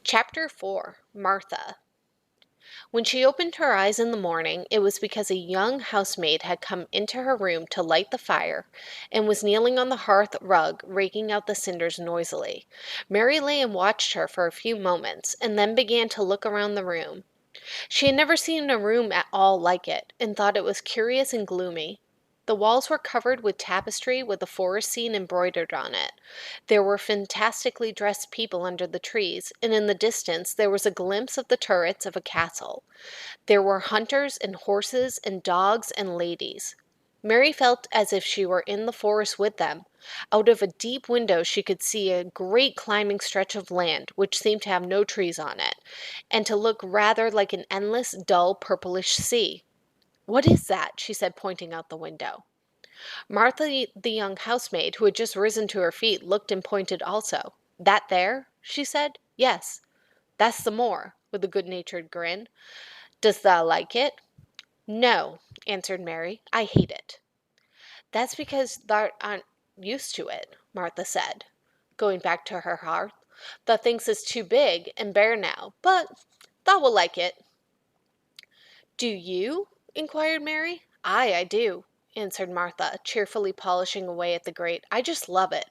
Chapter 4 Martha. When she opened her eyes in the morning, it was because a young housemaid had come into her room to light the fire and was kneeling on the hearth rug, raking out the cinders noisily. Mary lay and watched her for a few moments, and then began to look around the room. She had never seen a room at all like it, and thought it was curious and gloomy. The walls were covered with tapestry with a forest scene embroidered on it. There were fantastically dressed people under the trees, and in the distance there was a glimpse of the turrets of a castle. There were hunters and horses and dogs and ladies. Mary felt as if she were in the forest with them. Out of a deep window she could see a great climbing stretch of land, which seemed to have no trees on it, and to look rather like an endless, dull, purplish sea. "What is that?" she said, pointing out the window. Martha, the young housemaid, who had just risen to her feet, looked and pointed also. "That there?" she said. "Yes, that's the moor," with a good-natured grin. "Does thou like it?" "No," answered Mary, "I hate it." "That's because thou art used to it," Martha said, going back to her hearth. "Thou thinks it's too big and bare now, but thou will like it." "Do you?" inquired Mary. "Aye, I do," answered Martha, cheerfully polishing away at the grate. "I just love it.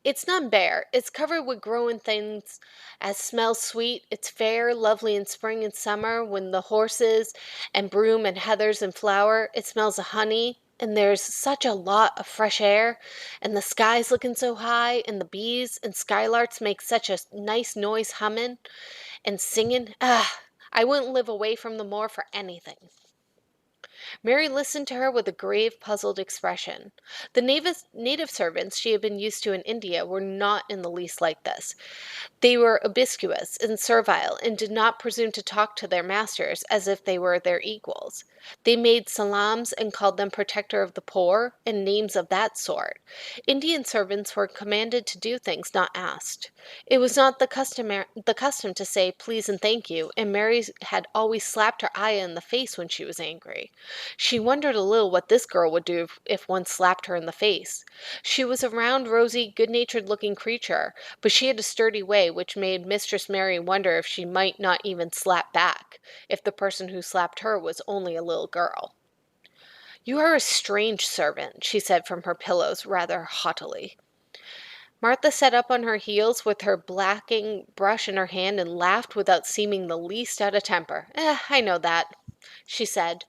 It's none bare. It's covered with growing things as smells sweet. It's fair, lovely in spring and summer when the horses and broom and heathers in flower. It smells of honey, and there's such a lot of fresh air, and the sky's looking so high, and the bees and skylarks make such a nice noise hummin' and singing. Ah, I wouldn't live away from the moor for anything." Mary listened to her with a grave, puzzled expression. The native servants she had been used to in India were not in the least like this. They were obsequious and servile, and did not presume to talk to their masters as if they were their equals. They made salams and called them protector of the poor, and names of that sort. Indian servants were commanded to do things not asked. It was not the custom to say please and thank you, and Mary had always slapped her Ayah in the face when she was angry. She wondered a little what this girl would do if one slapped her in the face. She was a round, rosy, good-natured looking creature, but she had a sturdy way which made Mistress Mary wonder if she might not even slap back, if the person who slapped her was only a little girl. "You are a strange servant," she said from her pillows, rather haughtily. Martha sat up on her heels with her blacking brush in her hand and laughed without seeming the least out of temper. I know that," she said.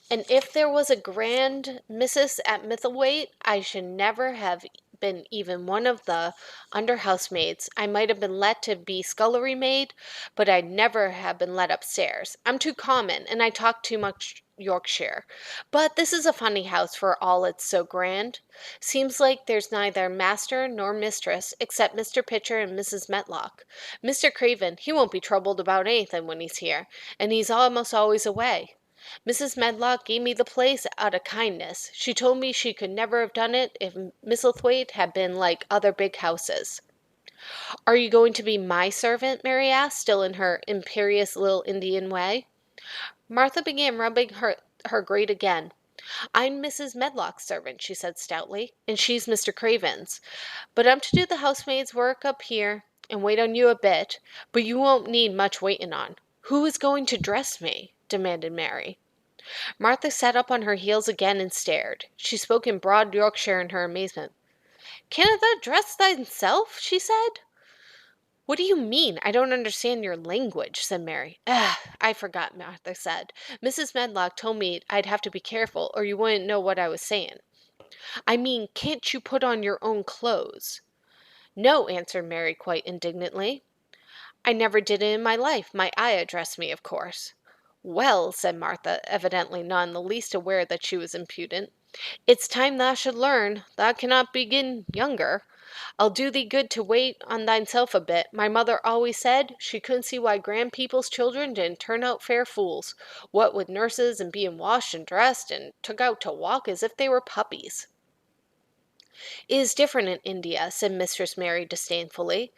"And if there was a grand missus at Misselthwaite, I should never have been even one of the under housemaids. I might have been let to be scullery maid, but I'd never have been let upstairs. I'm too common, and I talk too much Yorkshire. But this is a funny house for all it's so grand. Seems like there's neither master nor mistress, except Mr. Pitcher and Mrs. Metlock. Mr. Craven, he won't be troubled about anything when he's here, and he's almost always away. Mrs. Medlock gave me the place out of kindness. She told me she could never have done it if Misselthwaite had been like other big houses." "Are you going to be my servant?" Mary asked, still in her imperious little Indian way. Martha began rubbing her grate again. "I'm Mrs. Medlock's servant," she said stoutly, "and she's Mr. Craven's. But I'm to do the housemaid's work up here, and wait on you a bit, but you won't need much waiting on." "Who is going to dress me?" demanded Mary. Martha sat up on her heels again and stared. She spoke in broad Yorkshire in her amazement. "Canna thou dress thyself?" she said. "What do you mean? I don't understand your language," said Mary. I forgot," Martha said. "Mrs. Medlock told me I'd have to be careful, or you wouldn't know what I was saying. I mean, can't you put on your own clothes?" "No," answered Mary quite indignantly. "I never did it in my life. My Ayah dressed me, of course." "Well," said Martha, evidently not in the least aware that she was impudent, "it's time thou should learn. Thou cannot begin younger. I'll do thee good to wait on thyself a bit. My mother always said she couldn't see why grand people's children didn't turn out fair fools, what with nurses and being washed and dressed and took out to walk as if they were puppies." "It is different in India," said Mistress Mary disdainfully.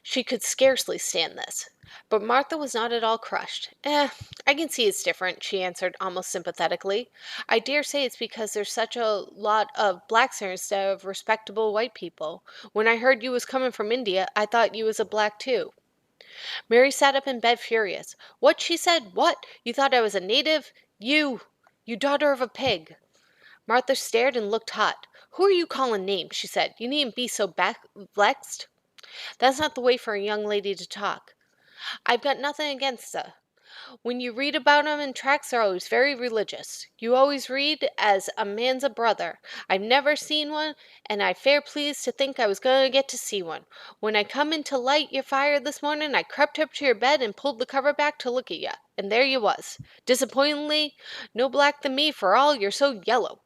She could scarcely stand this. But Martha was not at all crushed. I can see it's different," she answered almost sympathetically. "I dare say it's because there's such a lot of blacks here instead of respectable white people. When I heard you was coming from India, I thought you was a black too." Mary sat up in bed furious. "What?" she said. "What? You thought I was a native? You daughter of a pig." Martha stared and looked hot. "Who are you calling names?" she said. "You needn't be so vexed. That's not the way for a young lady to talk. I've got nothing against 'a. When you read about 'em in tracts, they're always very religious. You always read as a man's a brother. I've never seen one, and I fair pleased to think I was going to get to see one. When I come in to light your fire this morning, I crept up to your bed and pulled the cover back to look at you, and there you was. Disappointingly, no black than me for all you're so yellow."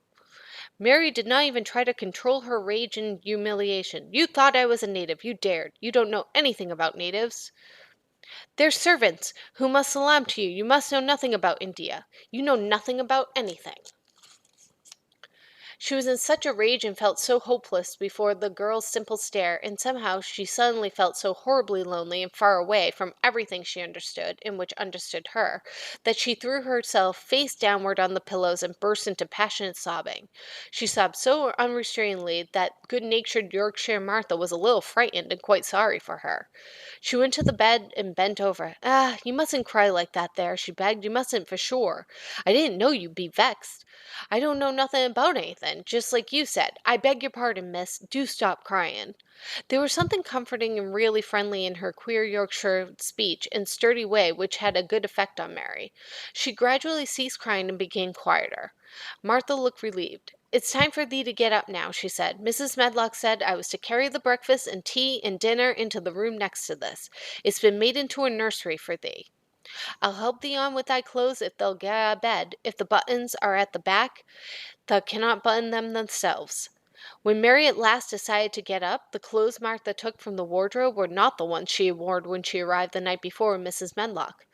Mary did not even try to control her rage and humiliation. "You thought I was a native. You dared. You don't know anything about natives. They're servants who must salam to you. You must know nothing about India. You know nothing about anything." She was in such a rage and felt so hopeless before the girl's simple stare, and somehow she suddenly felt so horribly lonely and far away from everything she understood and which understood her, that she threw herself face downward on the pillows and burst into passionate sobbing. She sobbed so unrestrainedly that good-natured Yorkshire Martha was a little frightened and quite sorry for her. She went to the bed and bent over. "Ah, you mustn't cry like that there," she begged. "You mustn't for sure. I didn't know you'd be vexed. I don't know nothing about anything, just like you said. I beg your pardon, miss. Do stop crying." There was something comforting and really friendly in her queer Yorkshire speech and sturdy way which had a good effect on Mary. She gradually ceased crying and became quieter. Martha looked relieved. "It's time for thee to get up now," she said. "Mrs. Medlock said I was to carry the breakfast and tea and dinner into the room next to this. It's been made into a nursery for thee. I'll help thee on with thy clothes if they'll get out of bed. If the buttons are at the back, thou cannot button them themselves." When Mary at last decided to get up, the clothes Martha took from the wardrobe were not the ones she had worn when she arrived the night before with Mrs. Medlock.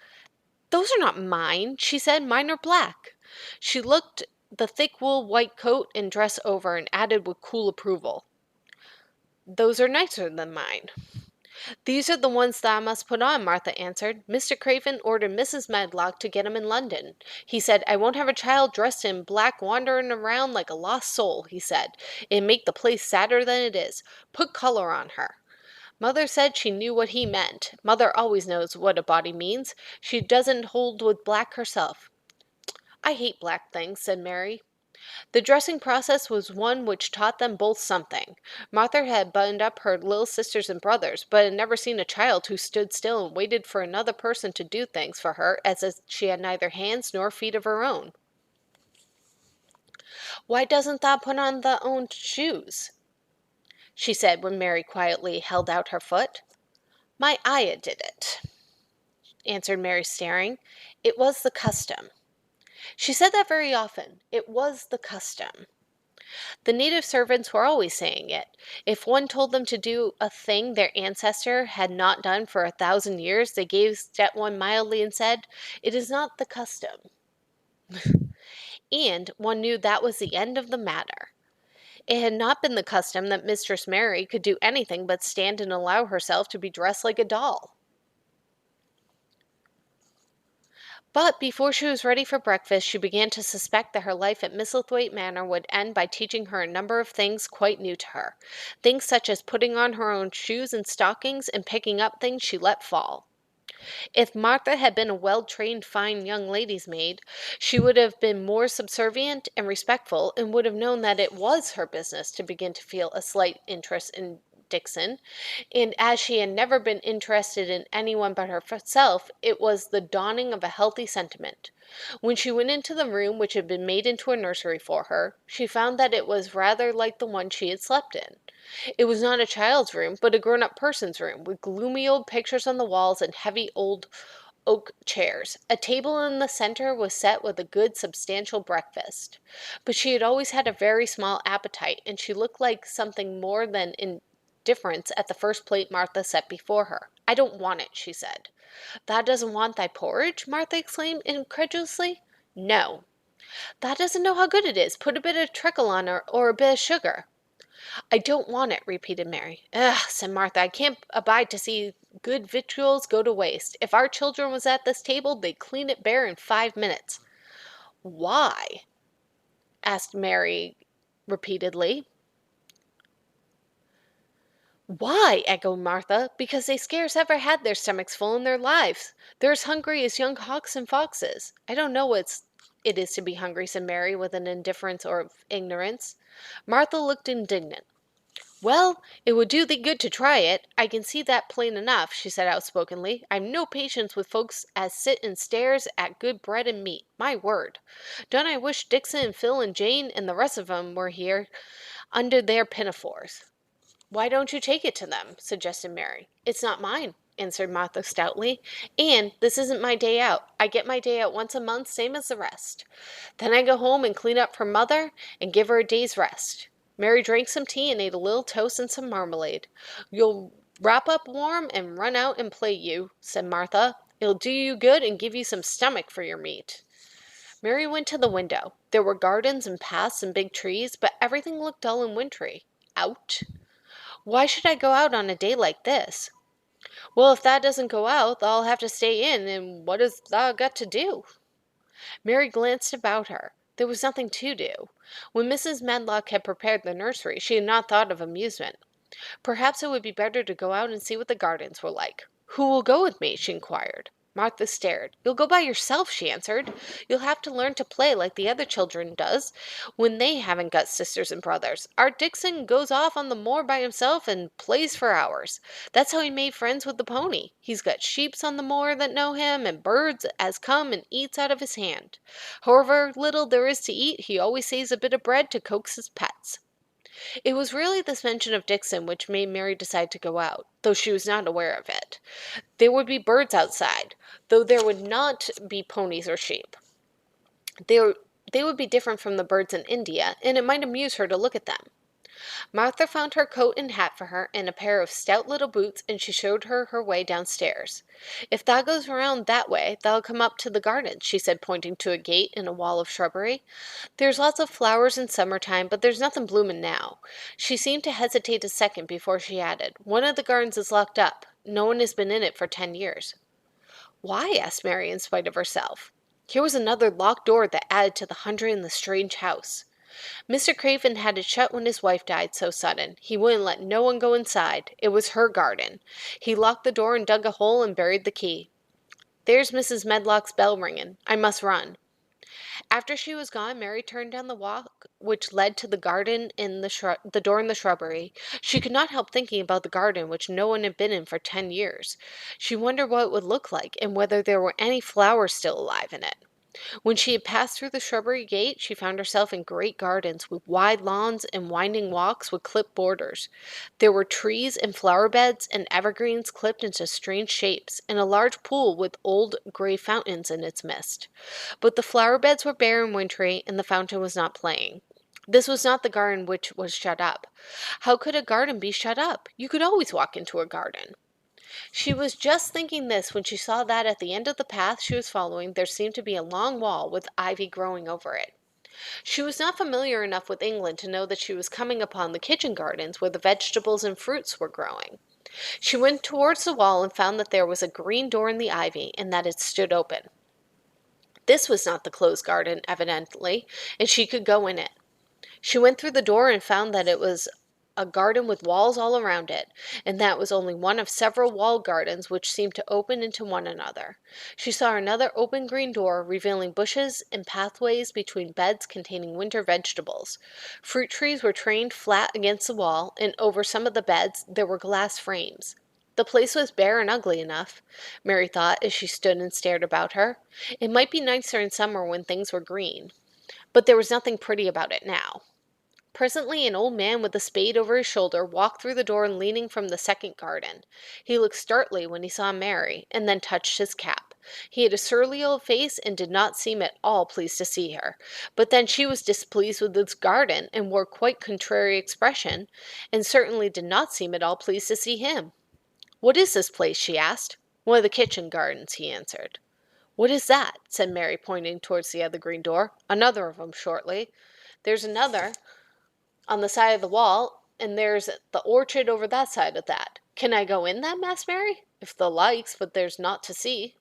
"Those are not mine," she said. "Mine are black." She looked the thick wool white coat and dress over and added with cool approval, "Those are nicer than mine." "These are the ones that I must put on," Martha answered. "Mr. Craven ordered Mrs. Medlock to get 'em in London. He said, 'I won't have a child dressed in black wandering around like a lost soul,' he said. 'It'd make the place sadder than it is. Put color on her.' Mother said she knew what he meant. Mother always knows what a body means. She doesn't hold with black herself." "I hate black things," said Mary. The dressing process was one which taught them both something. Martha had buttoned up her little sisters and brothers, but had never seen a child who stood still and waited for another person to do things for her as if she had neither hands nor feet of her own. "Why doesn't thou put on thy own shoes?" she said when Mary quietly held out her foot. "My ayah did it," answered Mary, staring. "It was the custom." She said that very often. It was the custom. The native servants were always saying it. If one told them to do a thing their ancestor had not done for 1,000 years, they gazed at one mildly and said, "It is not the custom." And one knew that was the end of the matter. It had not been the custom that Mistress Mary could do anything but stand and allow herself to be dressed like a doll. But before she was ready for breakfast, she began to suspect that her life at Misselthwaite Manor would end by teaching her a number of things quite new to her. Things such as putting on her own shoes and stockings and picking up things she let fall. If Martha had been a well-trained fine young lady's maid, she would have been more subservient and respectful, and would have known that it was her business to begin to feel a slight interest in Dixon, and as she had never been interested in anyone but herself, it was the dawning of a healthy sentiment. When she went into the room which had been made into a nursery for her, she found that it was rather like the one she had slept in. It was not a child's room, but a grown-up person's room, with gloomy old pictures on the walls and heavy old oak chairs. A table in the center was set with a good substantial breakfast. But she had always had a very small appetite, and she looked like something more than indifference at the first plate Martha set before her. "I don't want it," she said. "Thou doesn't want thy porridge?" Martha exclaimed incredulously. "No." "Thou doesn't know how good it is. Put a bit of treacle on or a bit of sugar." "I don't want it," repeated Mary. "Ugh," said Martha, "I can't abide to see good victuals go to waste. If our children was at this table, they'd clean it bare in 5 minutes." "Why?" asked Mary repeatedly. Why? Echoed Martha. Because they scarce ever had their stomachs full in their lives. They're as hungry as young hawks and foxes. I don't know what it is to be hungry, said Mary, with an indifference or ignorance. Martha looked indignant. Well, it would do thee good to try it. I can see that plain enough, she said outspokenly. I've no patience with folks as sit and stares at good bread and meat. My word. Don't I wish Dixon and Phil and Jane and the rest of 'em were here under their pinafores. Why don't you take it to them? Suggested Mary. It's not mine, answered Martha stoutly. And this isn't my day out. I get my day out once a month, same as the rest. Then I go home and clean up for Mother and give her a day's rest. Mary drank some tea and ate a little toast and some marmalade. You'll wrap up warm and run out and play, you, said Martha. It'll do you good and give you some stomach for your meat. Mary went to the window. There were gardens and paths and big trees, but everything looked dull and wintry. Out? Why should I go out on a day like this? Well, if thou doesn't go out, thou'll have to stay in, and what has thou got to do? Mary glanced about her. There was nothing to do. When Mrs. Medlock had prepared the nursery, she had not thought of amusement. Perhaps it would be better to go out and see what the gardens were like. Who will go with me? She inquired. Martha stared. You'll go by yourself, she answered. You'll have to learn to play like the other children does when they haven't got sisters and brothers. Our Dixon goes off on the moor by himself and plays for hours. That's how he made friends with the pony. He's got sheeps on the moor that know him, and birds as come and eats out of his hand. However little there is to eat, he always saves a bit of bread to coax his pets. It was really this mention of Dixon which made Mary decide to go out, though she was not aware of it. There would be birds outside, though there would not be ponies or sheep. They would be different from the birds in India, and it might amuse her to look at them. Martha found her coat and hat for her, and a pair of stout little boots, and she showed her her way downstairs. If thou goes round that way, thou'll come up to the garden, she said, pointing to a gate in a wall of shrubbery. There's lots of flowers in summer-time, but there's nothing bloomin' now. She seemed to hesitate a second before she added, One of the gardens is locked up. No one has been in it for 10 years. Why? Asked Mary in spite of herself. Here was another locked door that added to the hundred in the strange house. Mr. Craven had it shut when his wife died so sudden. He wouldn't let no one go inside. It was her garden. He locked the door and dug a hole and buried the key. There's Mrs. Medlock's bell ringing. I must run. After she was gone, Mary turned down the walk which led to the garden in the door in the shrubbery. She could not help thinking about the garden which no one had been in for 10 years. She wondered what it would look like, and whether there were any flowers still alive in it. When she had passed through the shrubbery gate, she found herself in great gardens with wide lawns and winding walks with clipped borders. There were trees and flower beds and evergreens clipped into strange shapes, and a large pool with old gray fountains in its midst. But the flower beds were bare and wintry, and the fountain was not playing. This was not the garden which was shut up. How could a garden be shut up? You could always walk into a garden. She was just thinking this when she saw that at the end of the path she was following there seemed to be a long wall with ivy growing over it. She was not familiar enough with England to know that she was coming upon the kitchen gardens where the vegetables and fruits were growing. She went towards the wall and found that there was a green door in the ivy and that it stood open. This was not the closed garden, evidently, and she could go in it. She went through the door and found that it was a garden with walls all around it, and that was only one of several walled gardens which seemed to open into one another. She saw another open green door, revealing bushes and pathways between beds containing winter vegetables. Fruit trees were trained flat against the wall, and over some of the beds there were glass frames. The place was bare and ugly enough, Mary thought as she stood and stared about her. It might be nicer in summer when things were green, but there was nothing pretty about it now. Presently an old man with a spade over his shoulder walked through the door leaning from the second garden. He looked startled when he saw Mary, and then touched his cap. He had a surly old face and did not seem at all pleased to see her. But then she was displeased with this garden and wore quite contrary expression, and certainly did not seem at all pleased to see him. What is this place? She asked. One of the kitchen gardens, he answered. What is that? Said Mary, pointing towards the other green door. Another of 'em shortly. There's another on the side of the wall, and there's the orchard over that side of that. Can I go in them? Asked Mary. If thou likes, but there's naught to see.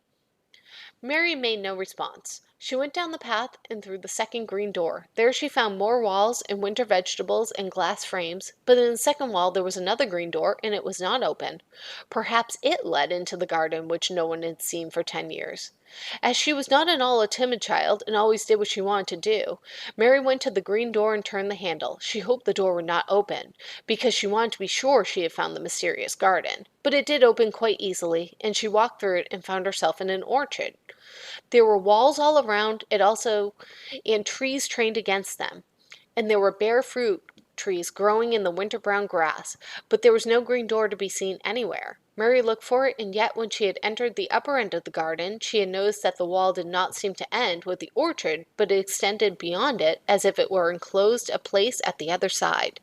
Mary made no response. She went down the path and through the second green door. There she found more walls and winter vegetables and glass frames, but in the second wall there was another green door and it was not open. Perhaps it led into the garden which no one had seen for 10 years. As she was not at all a timid child and always did what she wanted to do, Mary went to the green door and turned the handle. She hoped the door would not open, because she wanted to be sure she had found the mysterious garden. But it did open quite easily, and she walked through it and found herself in an orchard. There were walls all around it also, and trees trained against them, and there were bare fruit trees growing in the winter brown grass, but there was no green door to be seen anywhere. Mary looked for it, and yet when she had entered the upper end of the garden, she had noticed that the wall did not seem to end with the orchard, but it extended beyond it as if it were enclosed a place at the other side.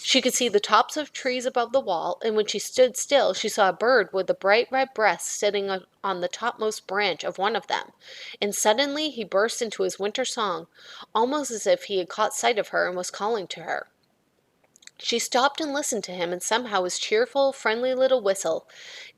She could see the tops of trees above the wall, and when she stood still, she saw a bird with a bright red breast sitting on the topmost branch of one of them, and suddenly he burst into his winter song, almost as if he had caught sight of her and was calling to her. She stopped and listened to him, and somehow his cheerful, friendly little whistle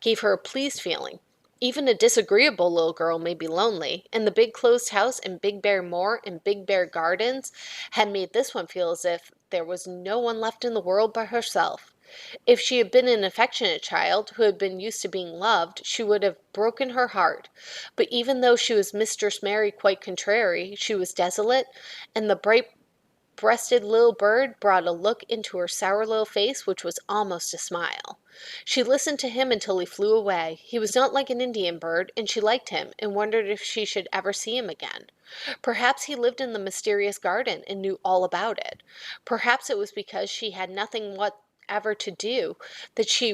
gave her a pleased feeling. Even a disagreeable little girl may be lonely, and the big closed house and big bare moor and big bare gardens had made this one feel as if there was no one left in the world but herself. If she had been an affectionate child who had been used to being loved, she would have broken her heart. But even though she was Mistress Mary quite contrary, she was desolate, and the bright breasted little bird brought a look into her sour little face which was almost a smile. She listened to him until he flew away. He was not like an Indian bird, and she liked him, and wondered if she should ever see him again. Perhaps he lived in the mysterious garden and knew all about it. Perhaps it was because she had nothing whatever to do that she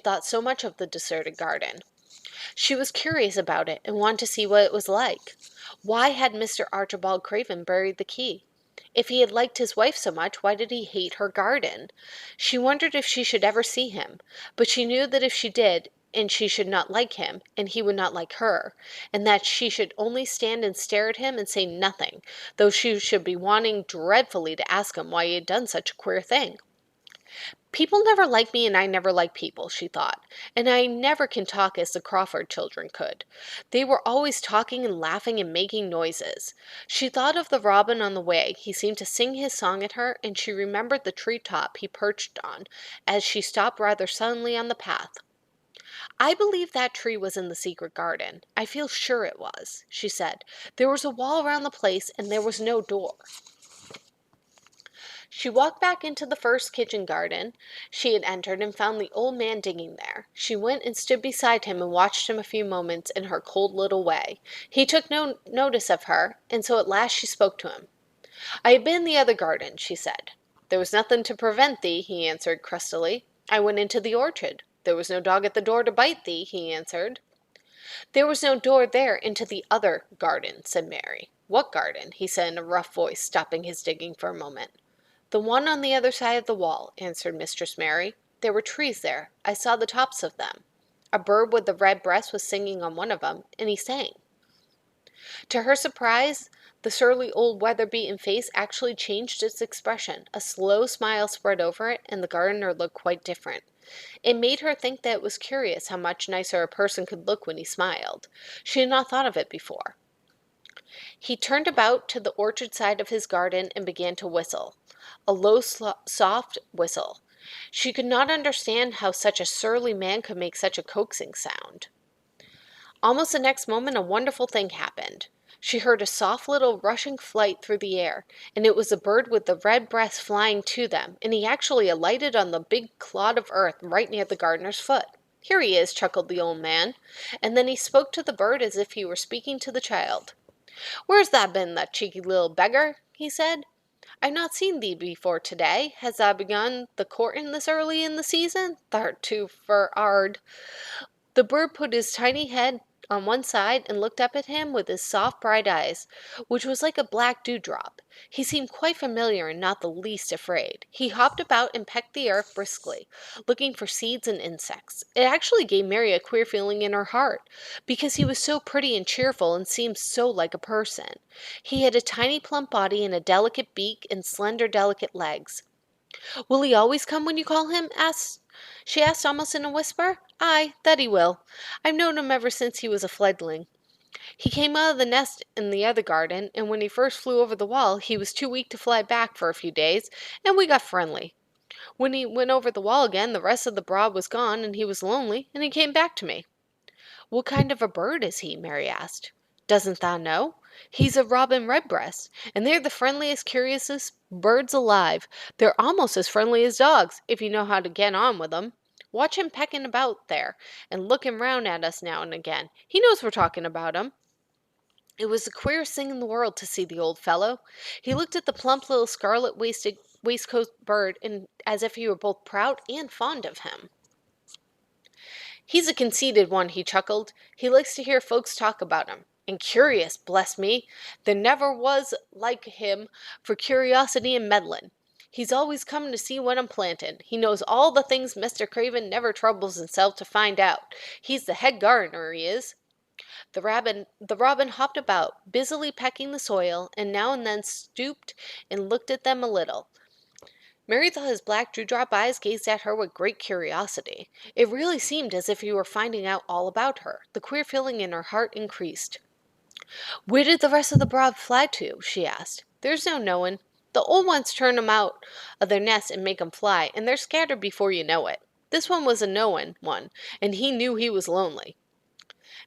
thought so much of the deserted garden. She was curious about it and wanted to see what it was like. Why had Mr. Archibald Craven buried the key? If he had liked his wife so much, why did he hate her garden? She wondered if she should ever see him, but she knew that if she did, and she should not like him, and he would not like her, and that she should only stand and stare at him and say nothing, though she should be wanting dreadfully to ask him why he had done such a queer thing. People never like me, and I never like people, she thought, and I never can talk as the Crawford children could. They were always talking and laughing and making noises. She thought of the robin on the way. He seemed to sing his song at her, and she remembered the tree-top he perched on as she stopped rather suddenly on the path. I believe that tree was in the secret garden. I feel sure it was, she said. There was a wall around the place, and there was no door. She walked back into the first kitchen garden she had entered and found the old man digging there. She went and stood beside him and watched him a few moments in her cold little way. He took no notice of her, and so at last she spoke to him. I have been in the other garden, she said. There was nothing to prevent thee, he answered crustily. I went into the orchard. There was no dog at the door to bite thee, he answered. There was no door there into the other garden, said Mary. What garden? He said in a rough voice, stopping his digging for a moment. The one on the other side of the wall, answered Mistress Mary. There were trees there. I saw the tops of them. A bird with a red breast was singing on one of them, and he sang. To her surprise, the surly old weather-beaten face actually changed its expression. A slow smile spread over it, and the gardener looked quite different. It made her think that it was curious how much nicer a person could look when he smiled. She had not thought of it before. He turned about to the orchard side of his garden and began to whistle. A low, soft whistle. She could not understand how such a surly man could make such a coaxing sound. Almost the next moment a wonderful thing happened. She heard a soft little rushing flight through the air, and it was a bird with the red breast flying to them, and he actually alighted on the big clod of earth right near the gardener's foot. Here he is, chuckled the old man, and then he spoke to the bird as if he were speaking to the child. Where's thou been, thou cheeky little beggar? He said. I've not seen thee before to-day. Has thou begun the courtin' this early in the season? Thou'rt too fur 'ard. The bird put his tiny head on one side and looked up at him with his soft bright eyes, which was like a black dewdrop. He seemed quite familiar and not the least afraid. He hopped about and pecked the earth briskly, looking for seeds and insects. It actually gave Mary a queer feeling in her heart, because he was so pretty and cheerful and seemed so like a person. He had a tiny plump body and a delicate beak and slender delicate legs. Will he always come when you call him? She asked almost in a whisper. Aye, that he will. I've known him ever since he was a fledgling. He came out of the nest in the other garden, and when he first flew over the wall, he was too weak to fly back for a few days, and we got friendly. When he went over the wall again, the rest of the brood was gone, and he was lonely, and he came back to me." "What kind of a bird is he?" Mary asked. "Doesn't thou know? He's a robin redbreast, and they're the friendliest, curiousest birds alive. They're almost as friendly as dogs, if you know how to get on with 'em. Watch him pecking about there, and looking round at us now and again. He knows we're talking about him." It was the queerest thing in the world to see the old fellow. He looked at the plump little scarlet waistcoat bird as if he were both proud and fond of him. "He's a conceited one," he chuckled. "He likes to hear folks talk about him. And curious, bless me! There never was like him for curiosity and meddlin'. He's always comin' to see what I'm plantin'. He knows all the things Mr. Craven never troubles himself to find out. He's the head gardener, he is." The robin hopped about, busily pecking the soil, and now and then stooped and looked at them a little. Mary thought his black dewdrop eyes gazed at her with great curiosity. It really seemed as if he were finding out all about her. The queer feeling in her heart increased. "Where did the rest of the brood fly to?" she asked. "There's no knowin'. The old ones turn 'em out of their nests and make 'em fly, and they're scattered before you know it. This one was a knowin' one, and he knew he was lonely."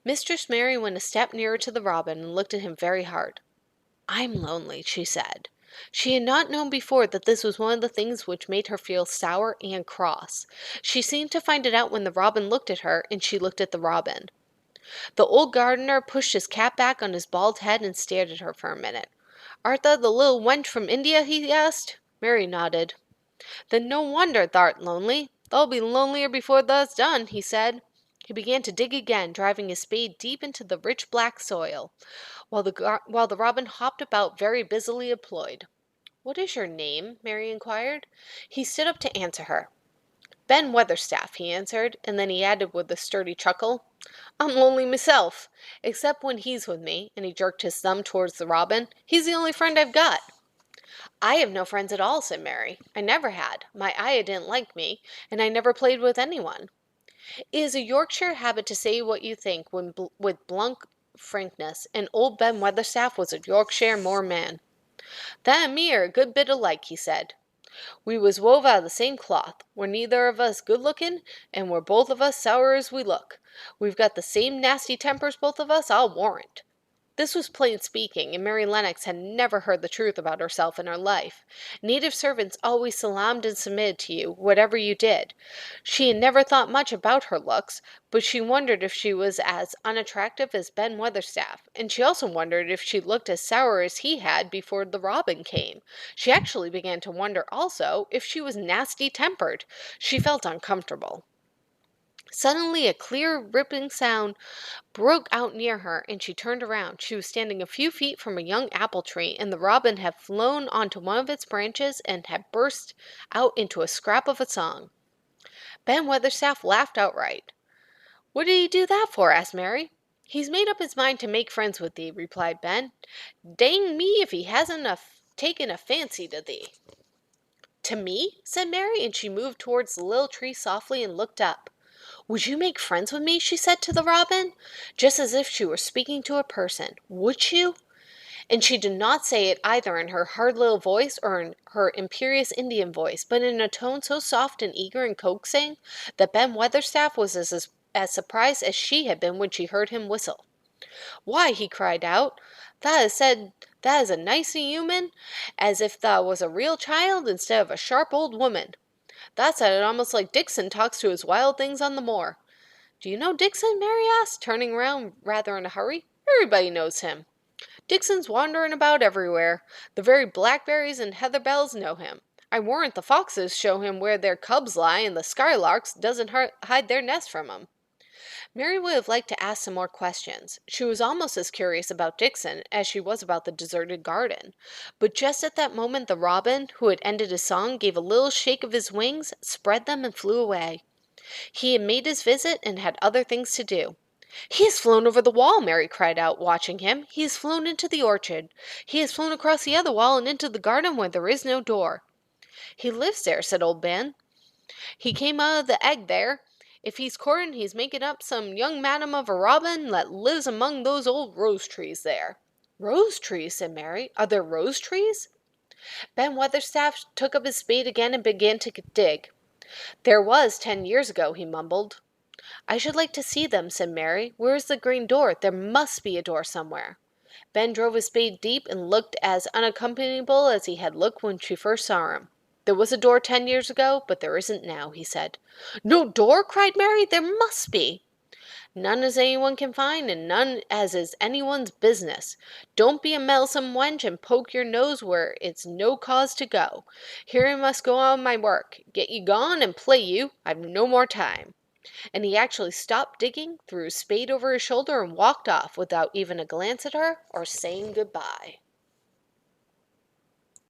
Mistress Mary went a step nearer to the robin and looked at him very hard. "I'm lonely," she said. She had not known before that this was one of the things which made her feel sour and cross. She seemed to find it out when the robin looked at her and she looked at the robin. The old gardener pushed his cap back on his bald head and stared at her for a minute. "Art thou the little wench from India?" he asked. Mary nodded. "Then no wonder thou'rt lonely. Thou'll be lonelier before thou's done," he said. He began to dig again, driving his spade deep into the rich black soil, while the robin hopped about very busily employed. "What is your name?" Mary inquired. He stood up to answer her. "Ben Weatherstaff," he answered, and then he added with a sturdy chuckle, "I'm lonely myself, except when he's with me," and he jerked his thumb towards the robin. "He's the only friend I've got." "I have no friends at all," said Mary. "I never had. My ayah didn't like me, and I never played with anyone." It is a Yorkshire habit to say what you think with blunt frankness, and old Ben Weatherstaff was a Yorkshire moor man. "That and me are a good bit alike," he said. "We was wove out of the same cloth. We're neither of us good looking, and we're both of us sour as we look. We've got the same nasty tempers, both of us, I'll warrant." This was plain speaking, and Mary Lennox had never heard the truth about herself in her life. Native servants always salaamed and submitted to you, whatever you did. She had never thought much about her looks, but she wondered if she was as unattractive as Ben Weatherstaff, and she also wondered if she looked as sour as he had before the robin came. She actually began to wonder also if she was nasty-tempered. She felt uncomfortable. Suddenly a clear, rippling sound broke out near her, and she turned around. She was standing a few feet from a young apple tree, and the robin had flown onto one of its branches and had burst out into a scrap of a song. Ben Weatherstaff laughed outright. "What did he do that for?" asked Mary. "He's made up his mind to make friends with thee," replied Ben. "Dang me if he hasn't taken a fancy to thee." "To me?" said Mary, and she moved towards the little tree softly and looked up. "Would you make friends with me?" she said to the robin, just as if she were speaking to a person. "Would you?" And she did not say it either in her hard little voice or in her imperious Indian voice, but in a tone so soft and eager and coaxing that Ben Weatherstaff was as surprised as she had been when she heard him whistle. "Why," he cried out, "thou hast said that as nice a human as if thou was a real child instead of a sharp old woman. Thou said it almost like Dixon talks to his wild things on the moor." "Do you know Dixon?" Mary asked, turning round rather in a hurry. "Everybody knows him. Dixon's wandering about everywhere. The very blackberries and heather bells know him. I warrant the foxes show him where their cubs lie, and the skylarks doesn't hide their nests from him." Mary would have liked to ask some more questions. She was almost as curious about Dixon as she was about the deserted garden. But just at that moment the robin, who had ended his song, gave a little shake of his wings, spread them, and flew away. He had made his visit and had other things to do. "He has flown over the wall," Mary cried out, watching him. "He has flown into the orchard. He has flown across the other wall and into the garden where there is no door." "He lives there," said old Ben. "He came out of the egg there. If he's courting, he's making up some young madam of a robin that lives among those old rose trees there." "Rose trees," said Mary. "Are there rose trees?" Ben Weatherstaff took up his spade again and began to dig. "There was 10 years ago," he mumbled. "I should like to see them," said Mary. "Where is the green door? There must be a door somewhere." Ben drove his spade deep and looked as unaccompaniable as he had looked when she first saw him. "There was a door 10 years ago, but there isn't now," he said. "No door?" cried Mary. "There must be." "None as anyone can find, and none as is anyone's business. Don't be a meddlesome wench and poke your nose where it's no cause to go. Here I must go on my work. Get you gone and play you. I've no more time." And he actually stopped digging, threw his spade over his shoulder, and walked off without even a glance at her or saying good-bye.